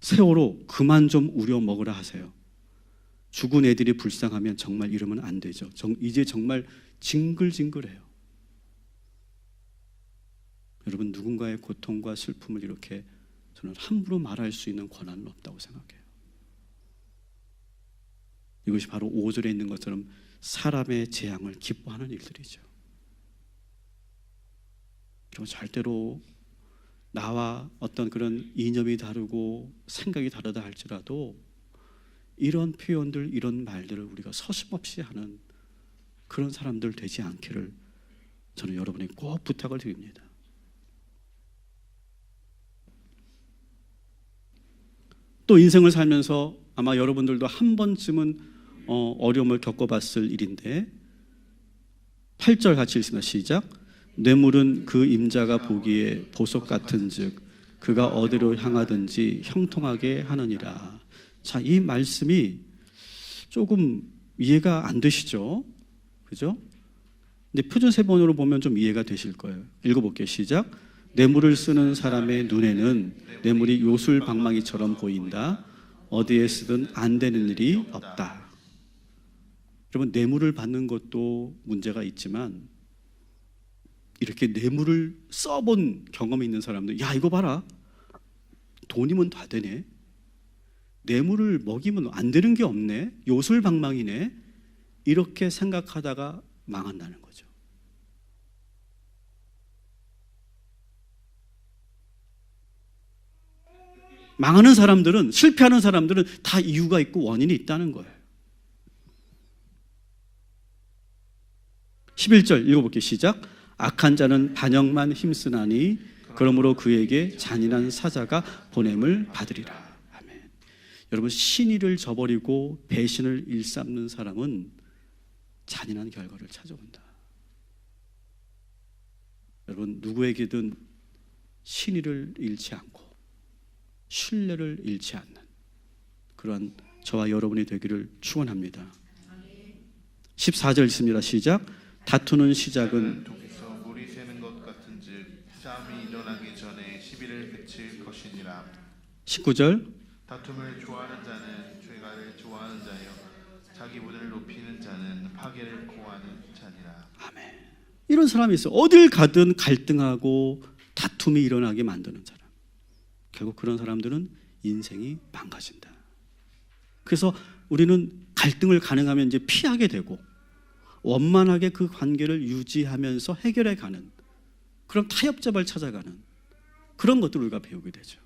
세월호 그만 좀 우려 먹으라 하세요. 죽은 애들이 불쌍하면 정말 이러면 안 되죠. 이제 정말 징글징글해요. 여러분, 누군가의 고통과 슬픔을 이렇게 저는 함부로 말할 수 있는 권한은 없다고 생각해요. 이것이 바로 5절에 있는 것처럼 사람의 재앙을 기뻐하는 일들이죠. 여러분, 절대로 나와 어떤 그런 이념이 다르고 생각이 다르다 할지라도 이런 표현들, 이런 말들을 우리가 서슴없이 하는 그런 사람들 되지 않기를 저는 여러분에 꼭 부탁을 드립니다. 또 인생을 살면서 아마 여러분들도 한 번쯤은 어려움을 겪어봤을 일인데 8절 같이 읽습니다. 시작. 뇌물은 그 임자가 보기에 보석 같은즉 그가 어디로 향하든지 형통하게 하느니라. 자, 이 말씀이 조금 이해가 안 되시죠? 그죠? 근데 표준 세번으로 보면 좀 이해가 되실 거예요. 읽어볼게요. 시작. 뇌물을 쓰는 사람의 눈에는 뇌물이 요술방망이처럼 보인다. 어디에 쓰든 안 되는 일이 없다. 여러분, 뇌물을 받는 것도 문제가 있지만 이렇게 뇌물을 써본 경험이 있는 사람들, 야, 이거 봐라, 돈이면 다 되네, 뇌물을 먹이면 안 되는 게 없네, 요술방망이네, 이렇게 생각하다가 망한다는 거죠. 망하는 사람들은, 실패하는 사람들은 다 이유가 있고 원인이 있다는 거예요. 11절 읽어볼게요. 시작. 악한 자는 반역만 힘쓰나니 그러므로 그에게 잔인한 사자가 보냄을 받으리라. 아멘. 여러분, 신의를 저버리고 배신을 일삼는 사람은 잔인한 결과를 찾아온다. 여러분, 누구에게든 신의를 잃지 않고 신뢰를 잃지 않는 그러한 저와 여러분이 되기를 축원합니다. 14절 있습니다. 시작. 다투는 시작은 독에서 물이 새는 것 같은즉 싸움이 일어나기 전에 시비를 그칠 것이니라. 19절. 다툼을 좋아하는 자는 죄가를 좋아하는 자요 자기 분을 높이는 자는 파괴를 고하는 자니라. 아멘. 이런 사람이 있어요. 어딜 가든 갈등하고 다툼이 일어나게 만드는 사람. 결국 그런 사람들은 인생이 망가진다. 그래서 우리는 갈등을 가능하면 이제 피하게 되고 원만하게 그 관계를 유지하면서 해결해 가는 그런 타협점을 찾아가는 그런 것들을 우리가 배우게 되죠.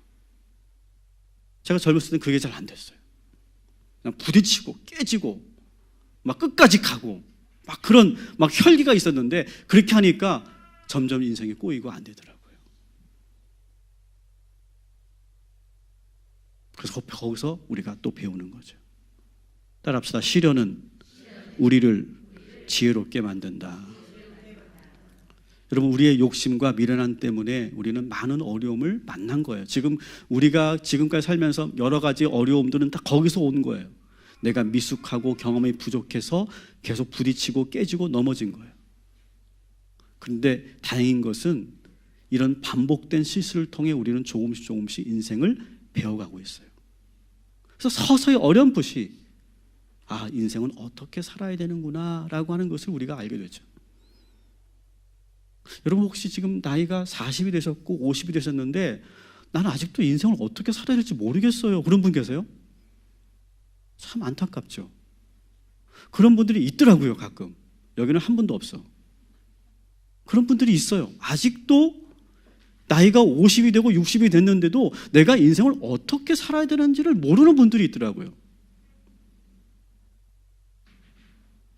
제가 젊었을 때는 그게 잘 안 됐어요. 그냥 부딪히고 깨지고 막 끝까지 가고 막 그런 막 혈기가 있었는데 그렇게 하니까 점점 인생이 꼬이고 안 되더라고요. 그래서 거기서 우리가 또 배우는 거죠. 따라합시다. 시련은 우리를 지혜롭게 만든다. 여러분, 우리의 욕심과 미련함 때문에 우리는 많은 어려움을 만난 거예요. 지금 우리가 지금까지 살면서 여러 가지 어려움들은 다 거기서 온 거예요. 내가 미숙하고 경험이 부족해서 계속 부딪히고 깨지고 넘어진 거예요. 그런데 다행인 것은 이런 반복된 실수를 통해 우리는 조금씩 인생을 배워가고 있어요. 그래서 서서히 어렴풋이 인생은 어떻게 살아야 되는구나 라고 하는 것을 우리가 알게 되죠. 여러분, 혹시 지금 나이가 40이 되셨고 50이 되셨는데 나는 아직도 인생을 어떻게 살아야 될지 모르겠어요, 그런 분 계세요? 참 안타깝죠. 그런 분들이 있더라고요. 가끔 여기는 한 분도 없어. 그런 분들이 있어요. 아직도 나이가 50이 되고 60이 됐는데도 내가 인생을 어떻게 살아야 되는지를 모르는 분들이 있더라고요.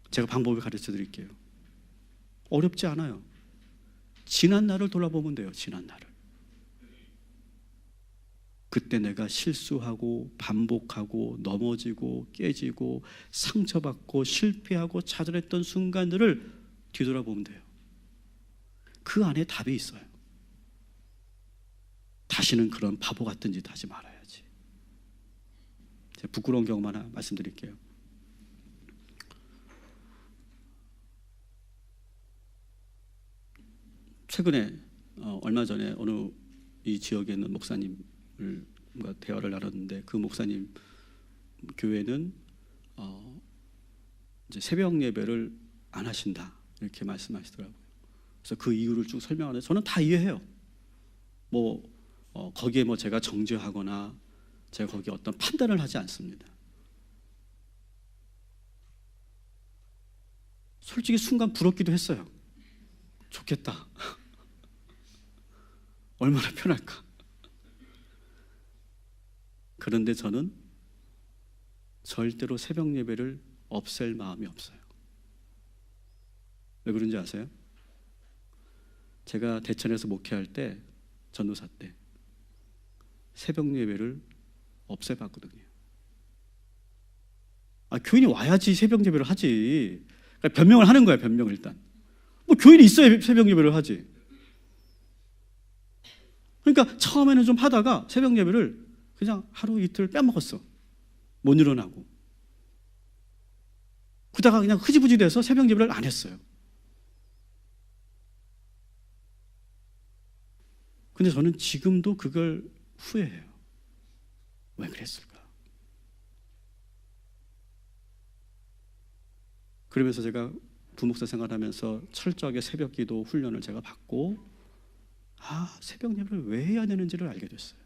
제가 방법을 가르쳐 드릴게요. 어렵지 않아요. 지난 날을 돌아보면 돼요. 지난 날을. 그때 내가 실수하고 반복하고 넘어지고 깨지고 상처받고 실패하고 좌절했던 순간들을 뒤돌아보면 돼요. 그 안에 답이 있어요. 다시는 그런 바보 같은 짓 하지 말아야지. 제가 부끄러운 경험 하나 말씀드릴게요. 최근에 얼마 전에 어느 이 지역에 있는 목사님과 대화를 나눴는데 그 목사님 교회는 이제 새벽 예배를 안 하신다 이렇게 말씀하시더라고요. 그래서 그 이유를 쭉 설명하는데 저는 다 이해해요. 거기에 제가 정죄하거나 제가 거기에 어떤 판단을 하지 않습니다. 솔직히 순간 부럽기도 했어요. 좋겠다. 얼마나 편할까. 그런데 저는 절대로 새벽 예배를 없앨 마음이 없어요. 왜 그런지 아세요? 제가 대천에서 목회할 때, 전도사 때 새벽 예배를 없애봤거든요. 교인이 와야지 새벽 예배를 하지. 그러니까 변명을 하는 거야. 변명을 일단. 교인이 있어야 새벽 예배를 하지. 그러니까 처음에는 좀 하다가 새벽 예배를 그냥 하루 이틀 빼먹었어. 못 일어나고. 그러다가 그냥 흐지부지 돼서 새벽 예배를 안 했어요. 근데 저는 지금도 그걸 후회해요. 왜 그랬을까? 그러면서 제가 부목사 생활하면서 철저하게 새벽 기도 훈련을 제가 받고 새벽 예배를 왜 해야 되는지를 알게 됐어요.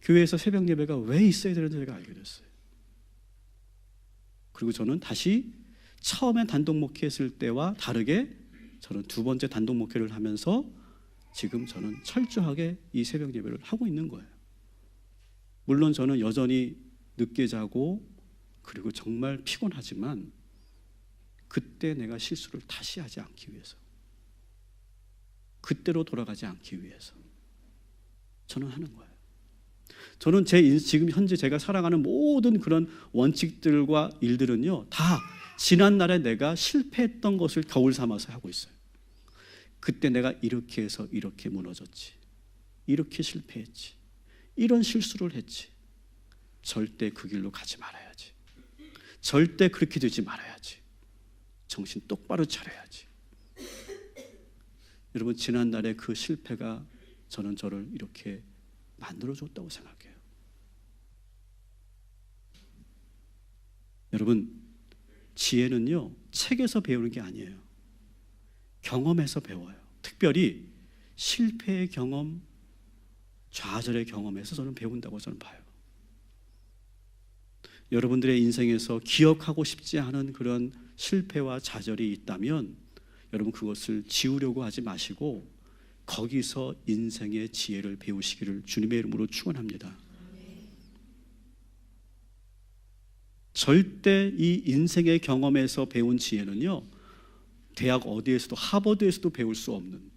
교회에서 새벽 예배가 왜 있어야 되는지 제가 알게 됐어요. 그리고 저는 다시 처음에 단독 목회했을 때와 다르게 저는 두 번째 단독 목회를 하면서 지금 저는 철저하게 이 새벽 예배를 하고 있는 거예요. 물론 저는 여전히 늦게 자고 그리고 정말 피곤하지만 그때 내가 실수를 다시 하지 않기 위해서, 그때로 돌아가지 않기 위해서 저는 하는 거예요. 저는 지금 현재 제가 살아가는 모든 그런 원칙들과 일들은요, 다 지난날에 내가 실패했던 것을 겨울 삼아서 하고 있어요. 그때 내가 이렇게 해서 이렇게 무너졌지, 이렇게 실패했지, 이런 실수를 했지. 절대 그 길로 가지 말아야지. 절대 그렇게 되지 말아야지. 정신 똑바로 차려야지. 여러분, 지난날의 그 실패가 저는 저를 이렇게 만들어줬다고 생각해요. 여러분, 지혜는요, 책에서 배우는 게 아니에요. 경험에서 배워요. 특별히 실패의 경험, 좌절의 경험에서 저는 배운다고 저는 봐요. 여러분들의 인생에서 기억하고 싶지 않은 그런 실패와 좌절이 있다면 여러분 그것을 지우려고 하지 마시고 거기서 인생의 지혜를 배우시기를 주님의 이름으로 축원합니다. 절대 이 인생의 경험에서 배운 지혜는요, 대학 어디에서도, 하버드에서도 배울 수 없는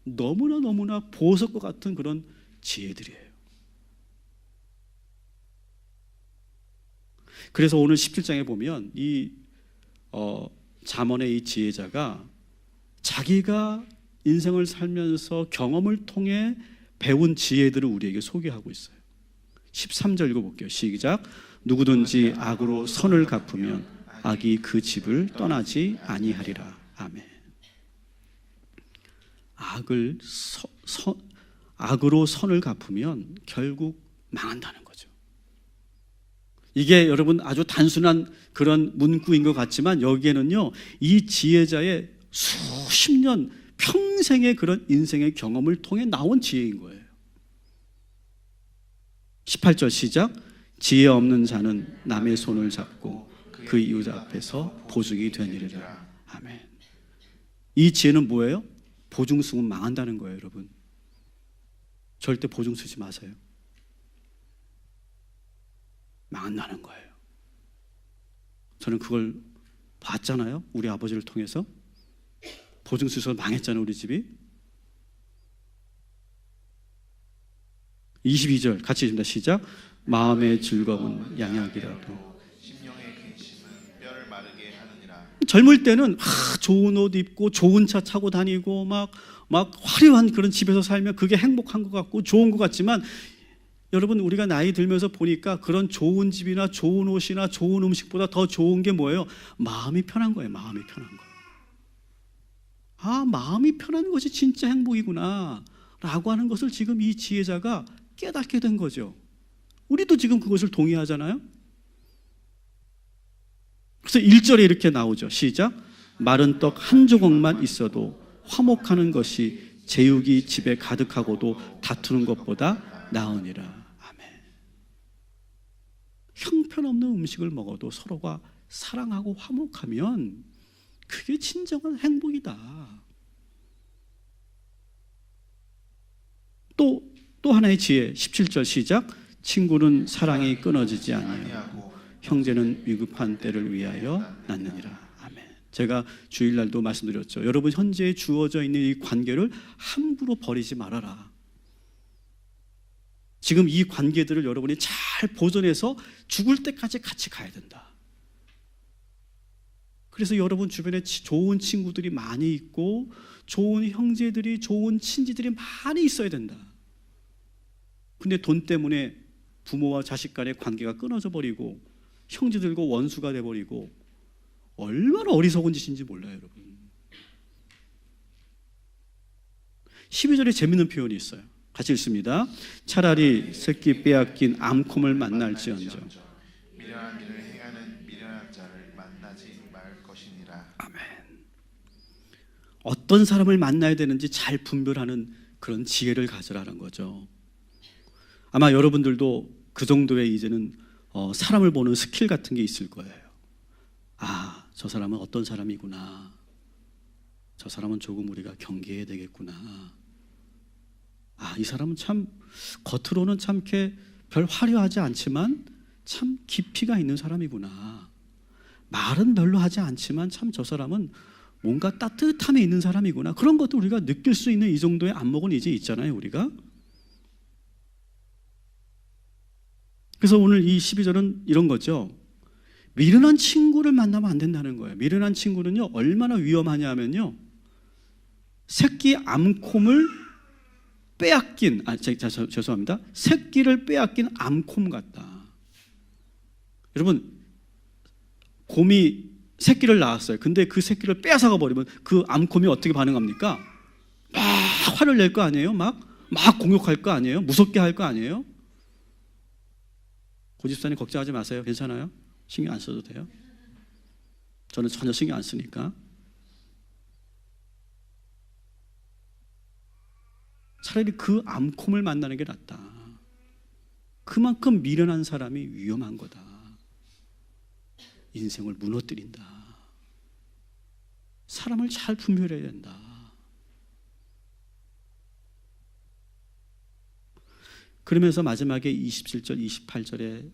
너무나 보석과 같은 그런 지혜들이에요. 그래서 오늘 17장에 보면 이 잠언의 이 지혜자가 자기가 인생을 살면서 경험을 통해 배운 지혜들을 우리에게 소개하고 있어요. 13절 읽어볼게요. 시작. 누구든지 악으로 선을 갚으면 악이 그 집을 떠나지 아니하리라. 아멘. 악으로 선을 갚으면 결국 망한다는 거죠. 이게 여러분 아주 단순한 그런 문구인 것 같지만 여기에는요, 이 지혜자의 수십 년 평생의 그런 인생의 경험을 통해 나온 지혜인 거예요. 18절 시작. 지혜 없는 자는 남의 손을 잡고 그 이웃 앞에서 보증이 되니라. 아멘. 이 지혜는 뭐예요? 보증 쓰면 망한다는 거예요. 여러분, 절대 보증 쓰지 마세요. 망한다는 거예요. 저는 그걸 봤잖아요. 우리 아버지를 통해서 보증 쓰셔서 망했잖아요. 우리 집이. 22절 같이 읽습니다. 시작. 마음의 즐거움은 양약이라도 심령의 근심은 뼈를 마르게 하느니라. 젊을 때는 좋은 옷 입고 좋은 차 타고 다니고 막 화려한 그런 집에서 살면 그게 행복한 것 같고 좋은 것 같지만 여러분, 우리가 나이 들면서 보니까 그런 좋은 집이나 좋은 옷이나 좋은 음식보다 더 좋은 게 뭐예요? 마음이 편한 거예요. 마음이 편한 거. 아, 마음이 편한 것이 진짜 행복이구나 라고 하는 것을 지금 이 지혜자가 깨닫게 된 거죠. 우리도 지금 그것을 동의하잖아요. 그래서 1절에 이렇게 나오죠. 시작. 마른 떡 한 조각만 있어도 화목하는 것이 제육이 집에 가득하고도 다투는 것보다 나으니라. 아멘. 형편없는 음식을 먹어도 서로가 사랑하고 화목하면 그게 진정한 행복이다. 또 하나의 지혜 17절 시작. 친구는 사랑이 끊어지지 아니하고 형제는 위급한 때를 위하여 낳느니라. 아멘. 제가 주일날도 말씀드렸죠. 여러분, 현재 주어져 있는 이 관계를 함부로 버리지 말아라. 지금 이 관계들을 여러분이 잘 보존해서 죽을 때까지 같이 가야 된다. 그래서 여러분 주변에 좋은 친구들이 많이 있고 좋은 형제들이, 좋은 친지들이 많이 있어야 된다. 근데 돈 때문에 부모와 자식 간의 관계가 끊어져 버리고 형제들과 원수가 돼버리고 얼마나 어리석은 짓인지 몰라요. 여러분. 12절에 재밌는 표현이 있어요. 같이 읽습니다. 차라리 새끼 빼앗긴 암콤을 만날지언정 미련한 일을 행하는 미련한 자를 만나지 말 것이니라. 아멘. 어떤 사람을 만나야 되는지 잘 분별하는 그런 지혜를 가져라는 거죠. 아마 여러분들도 그 정도의 이제는 사람을 보는 스킬 같은 게 있을 거예요. 아, 저 사람은 어떤 사람이구나. 저 사람은 조금 우리가 경계해야 되겠구나. 아, 이 사람은 참 겉으로는 참 이렇게 별 화려하지 않지만 참 깊이가 있는 사람이구나. 말은 별로 하지 않지만 참 저 사람은 뭔가 따뜻함이 있는 사람이구나. 그런 것도 우리가 느낄 수 있는 이 정도의 안목은 이제 있잖아요, 우리가. 그래서 오늘 이 12절은 이런 거죠. 미련한 친구를 만나면 안 된다는 거예요. 미련한 친구는요, 얼마나 위험하냐 하면요, 새끼 암콤을 빼앗긴, 죄송합니다. 새끼를 빼앗긴 암콤 같다. 여러분, 곰이 새끼를 낳았어요. 근데 그 새끼를 빼앗아가 버리면 그 암콤이 어떻게 반응합니까? 막 화를 낼 거 아니에요? 막 공격할 거 아니에요? 무섭게 할 거 아니에요? 고집사님 걱정하지 마세요. 괜찮아요? 신경 안 써도 돼요. 저는 전혀 신경 안 쓰니까. 차라리 그 암콤을 만나는 게 낫다. 그만큼 미련한 사람이 위험한 거다. 인생을 무너뜨린다. 사람을 잘 분별해야 된다. 그러면서 마지막에 27절, 28절에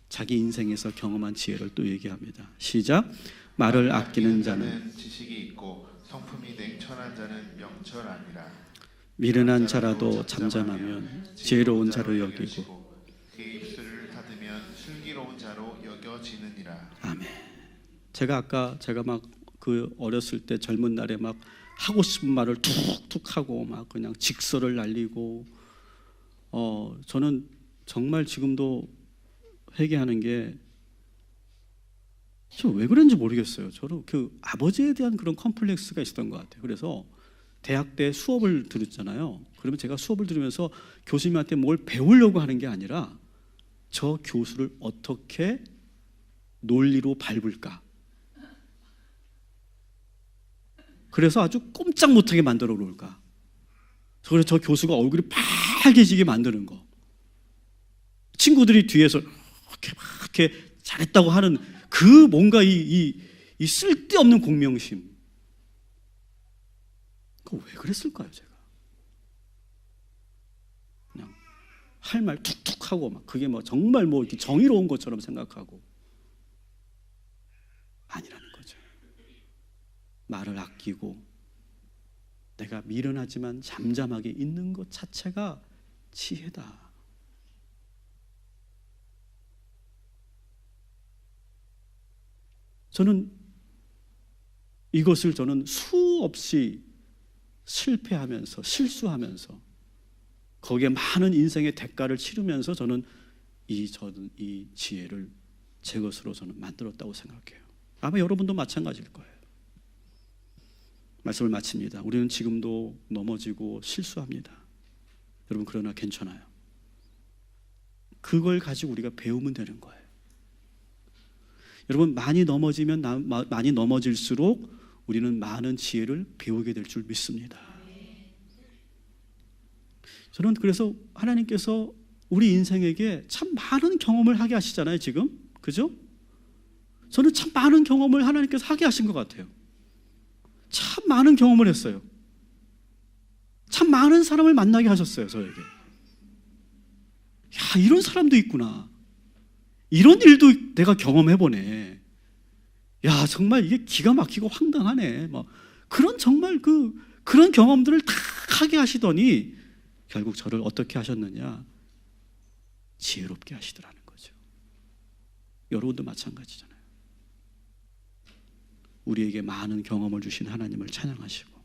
자기 인생에서 경험한 지혜를 또 얘기합니다. 시작. 말을 아끼는 자는 지식이 있고 성품이 냉철한 자는 명철하니라. 미련한 자라도 잠잠하면 지혜로운 자로 여기고 그의 입술을 닫으면 슬기로운 자로 여겨지느니라. 아멘. 제가 막 그 어렸을 때 젊은 날에 막 하고 싶은 말을 툭툭 하고 막 그냥 직설을 날리고 저는 정말 지금도 회개하는 게 저 왜 그런지 모르겠어요. 저는 그 아버지에 대한 그런 컴플렉스가 있었던 것 같아요. 그래서 대학 때 수업을 들었잖아요. 그러면 제가 수업을 들으면서 교수님한테 뭘 배우려고 하는 게 아니라 저 교수를 어떻게 논리로 밟을까. 그래서 아주 꼼짝 못하게 만들어 놓을까. 그래서 저 교수가 얼굴이 빨개지게 만드는 거. 친구들이 뒤에서 이렇게 잘했다고 하는 그 뭔가 이 쓸데없는 공명심. 그거 왜 그랬을까요, 제가? 그냥 할 말 툭툭 하고 막 그게 뭐 정말 뭐 이렇게 정의로운 것처럼 생각하고 아니라는 거죠. 말을 아끼고 내가 미련하지만 잠잠하게 있는 것 자체가 지혜다. 저는 이것을 수없이 실패하면서 실수하면서 거기에 많은 인생의 대가를 치르면서 저는 이 지혜를 제 것으로 저는 만들었다고 생각해요. 아마 여러분도 마찬가지일 거예요. 말씀을 마칩니다. 우리는 지금도 넘어지고 실수합니다. 여러분 그러나 괜찮아요. 그걸 가지고 우리가 배우면 되는 거예요. 여러분 많이 넘어질수록 우리는 많은 지혜를 배우게 될 줄 믿습니다. 저는 그래서 하나님께서 우리 인생에게 참 많은 경험을 하게 하시잖아요, 지금. 그죠? 저는 참 많은 경험을 하나님께서 하게 하신 것 같아요. 참 많은 경험을 했어요. 참 많은 사람을 만나게 하셨어요, 저에게. 야, 이런 사람도 있구나. 이런 일도 내가 경험해보네. 야, 정말 이게 기가 막히고 황당하네. 막 그런 정말 그런 경험들을 다 하게 하시더니 결국 저를 어떻게 하셨느냐? 지혜롭게 하시더라는 거죠. 여러분도 마찬가지잖아요. 우리에게 많은 경험을 주신 하나님을 찬양하시고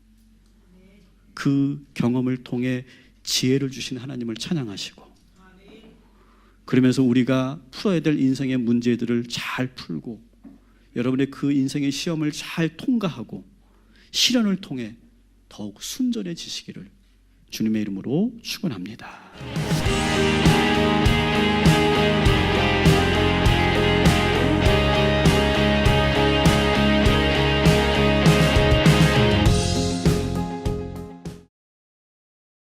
그 경험을 통해 지혜를 주신 하나님을 찬양하시고 그러면서 우리가 풀어야 될 인생의 문제들을 잘 풀고 여러분의 그 인생의 시험을 잘 통과하고 시련을 통해 더욱 순전해지시기를 주님의 이름으로 축원합니다.